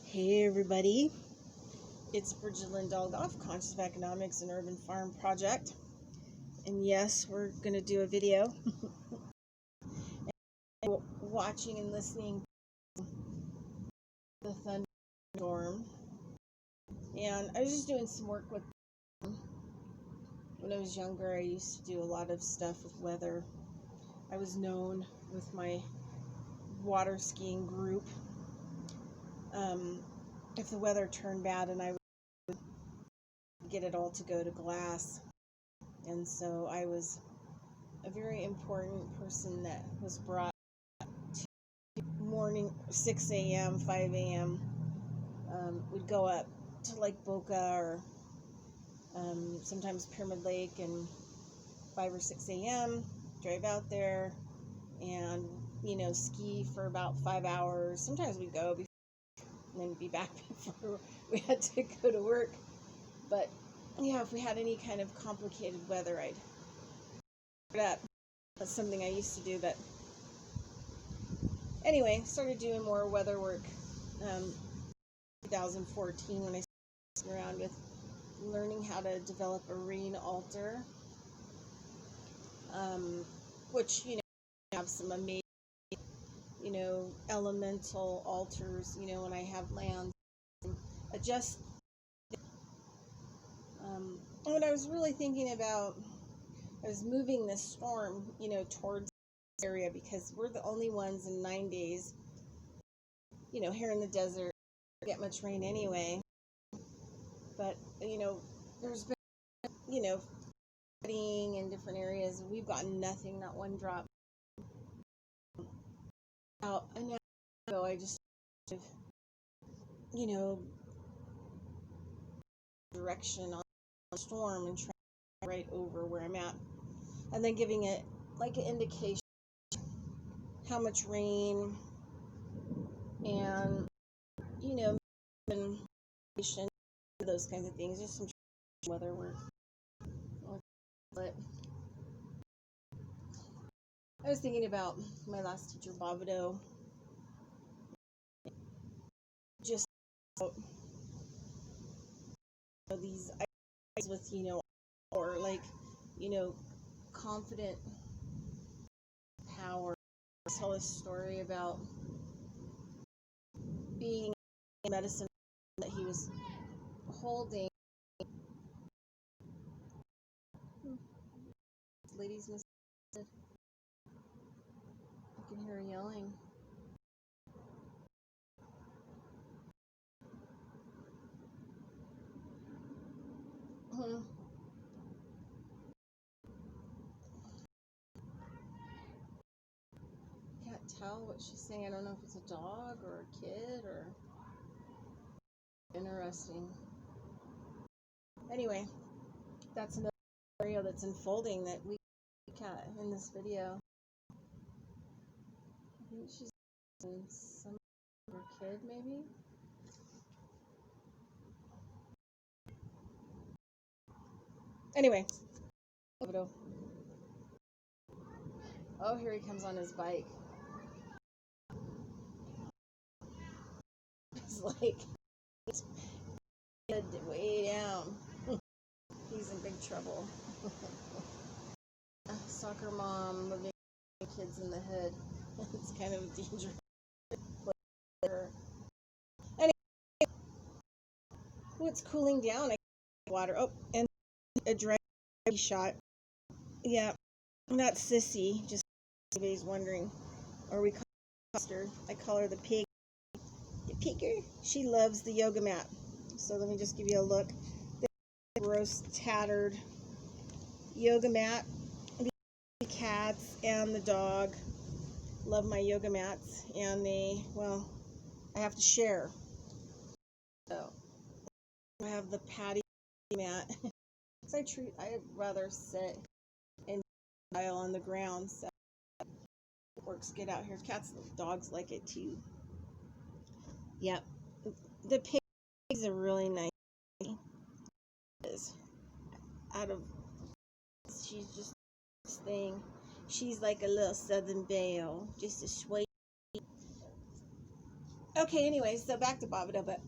Hey everybody, it's Bridget Dolgoff, Conscious of Economics and Urban Farm Project. And yes, we're going to do a video. Watching and listening to the thunderstorm. And I was just doing some work with them. When I was younger, I used to do a lot of stuff with weather. I was known with my water skiing group. If the weather turned bad and I would get it all to go to glass. And so I was a very important person that was brought to morning 6 a.m., 5 a.m. We'd go up to Lake Boca or sometimes Pyramid Lake and 5 or 6 a.m., drive out there and, ski for about 5 hours. Sometimes we'd go and then be back before we had to go to work. But, yeah, if we had any kind of complicated weather, I'd up. That's something I used to do. But anyway, started doing more weather work 2014 when I started around with learning how to develop a rain altar, which have some amazing elemental altars when I have lands and adjust. What I was really thinking about, I was moving this storm towards this area because we're the only ones in 9 days here in the desert get much rain anyway. But there's been flooding in different areas. We've gotten nothing, not one drop. About an hour ago, I just direction on the storm and trying right over where I'm at, and then giving it like an indication how much rain and those kinds of things, just some weather work. But I was thinking about my last teacher, Bobido, just these ideas with or like confident power. I tell a story about being in medicine that he was holding. Ladies, I can hear her yelling. Can't tell what she's saying. I don't know if it's a dog or a kid or interesting. Anyway, that's another scenario that's unfolding that we cat in this video. I think she's some her kid maybe. Anyway, oh, here he comes on his bike. It's like way down. He's in big trouble. Soccer mom living kids in the hood. It's kind of dangerous. Anyway, it's cooling down. I water. Oh, and a dry shot. Yeah, that's Sissy. Just anybody's wondering, or we call her. I call her the pig. The pigger. She loves the yoga mat. So let me just give you a look. The gross, tattered yoga mat. The cats and the dog love my yoga mats, and I have to share. So I have the patio mat. I'd rather sit and pile on the ground. So it works good out here. Cats and dogs like it too. Yep. The pigs are really nice. She's just this thing. She's like a little Southern Belle, just a sweet. Okay, anyway, so back to Bobito, but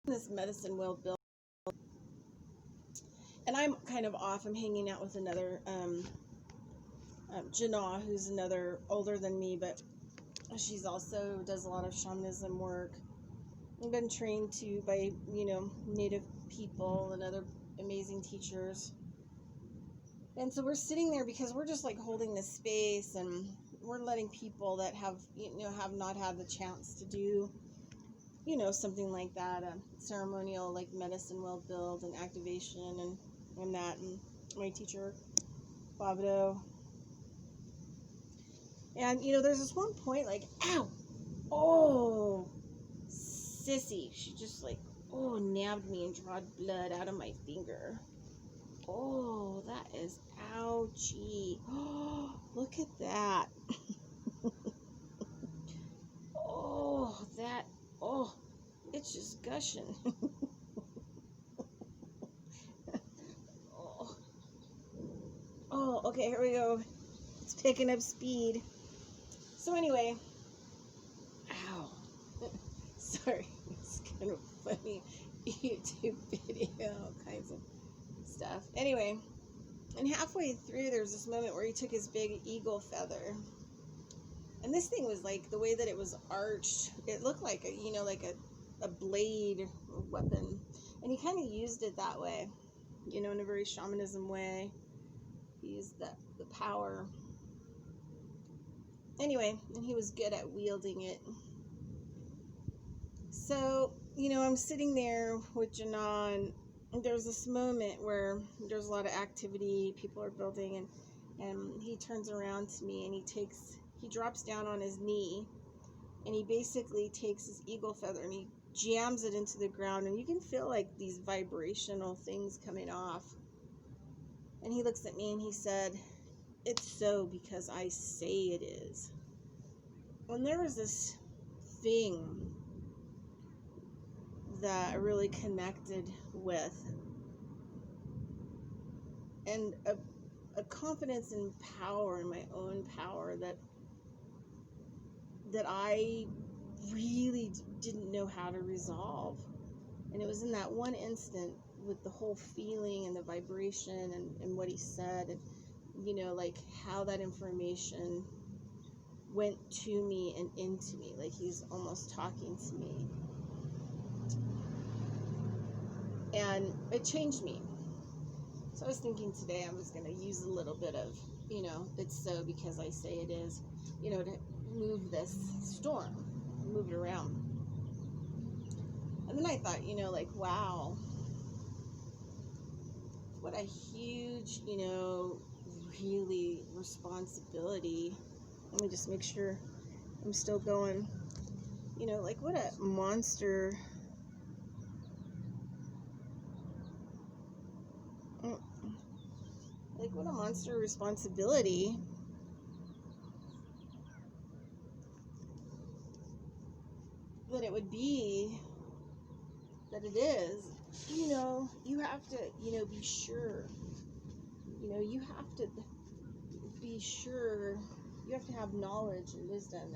this medicine wheel built, and I'm kind of off. I'm hanging out with another Janah, who's another older than me, but she's also does a lot of shamanism work. I've been trained to by native people and other amazing teachers, and so we're sitting there because we're just like holding this space, and we're letting people that have have not had the chance to do something like that, a ceremonial like medicine well build and activation and that, and my teacher Bobito. And there's this one point like, ow, oh, sissy, she just like, oh, nabbed me and drawed blood out of my finger. Oh, that is ouchie. Oh, look at that. Oh, that, oh, it's just gushing. Oh, oh, okay, here we go. It's picking up speed. So anyway, ow. Sorry, it's kind of funny YouTube video, all kinds of stuff. Anyway, and halfway through, there's this moment where he took his big eagle feather, and this thing was like the way that it was arched. It looked like a blade or weapon, and he kind of used it that way, in a very shamanism way. He used the power. Anyway, and he was good at wielding it. So, I'm sitting there with Janah, and there's this moment where there's a lot of activity, people are building, and he turns around to me and he drops down on his knee, and he basically takes his eagle feather and he jams it into the ground, and you can feel like these vibrational things coming off. And he looks at me and he said, "It's so because I say it is." When there was this thing that I really connected with, and a confidence and power in my own power that I really didn't know how to resolve. And it was in that one instant, with the whole feeling and the vibration and what he said, and like how that information went to me and into me, like he's almost talking to me, and it changed me. So I was thinking today I was going to use a little bit of it's so because I say it is, to move this storm, move it around. And then I thought, like, wow, what a huge, really responsibility. Let me just make sure I'm still going. Like what a monster. Like what a monster responsibility that it would be, that it is. You have to, be sure. You have to be sure. You have to have knowledge and wisdom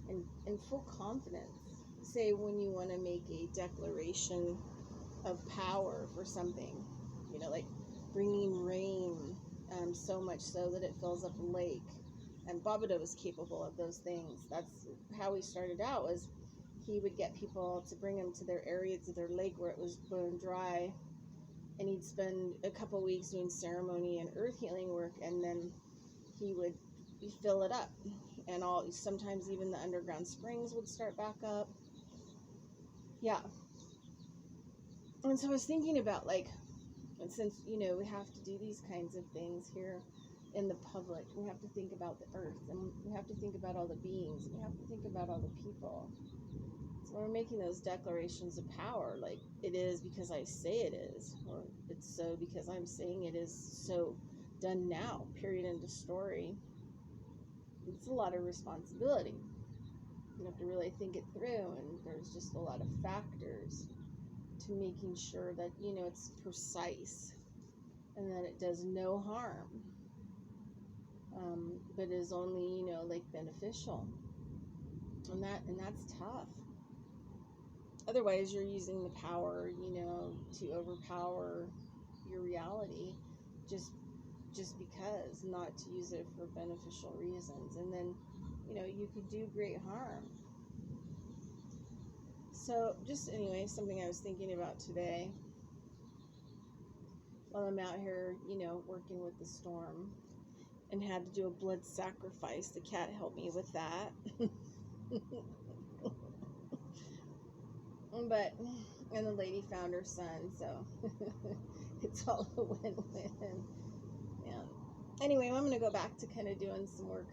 and full confidence. Say when you want to make a declaration of power for something, like bringing rain, so much so that it fills up a lake. And Bobito was capable of those things. That's how he started out, was he would get people to bring him to their area, to their lake where it was bone dry, and he'd spend a couple weeks doing ceremony and earth healing work, and then he would fill it up, and sometimes even the underground springs would start back up. Yeah. And so I was thinking about, like, and since we have to do these kinds of things here in the public, we have to think about the earth, and we have to think about all the beings, and we have to think about all the people. So when we're making those declarations of power, like, it is because I say it is, or it's so because I'm saying it is so, done now, period, end of story. It's a lot of responsibility. You have to really think it through, and there's just a lot of factors to making sure that it's precise and that it does no harm, but is only like beneficial. And that's tough. Otherwise, you're using the power, to overpower your reality, just because, not to use it for beneficial reasons, and then you could do great harm. So just anyway, something I was thinking about today while I'm out here, working with the storm, and had to do a blood sacrifice. The cat helped me with that. And the lady found her son, so it's all a win-win. Yeah. Anyway, I'm going to go back to kind of doing some work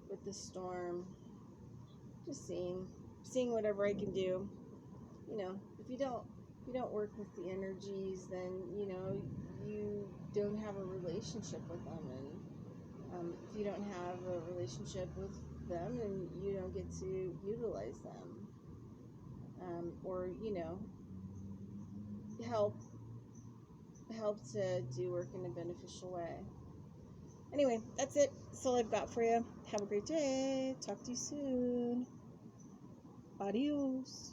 with the storm. Just seeing whatever I can do. If you don't work with the energies, then you don't have a relationship with them, and if you don't have a relationship with them, then you don't get to utilize them, or help to do work in a beneficial way. Anyway, that's it. That's all I've got for you. Have a great day. Talk to you soon. Adios.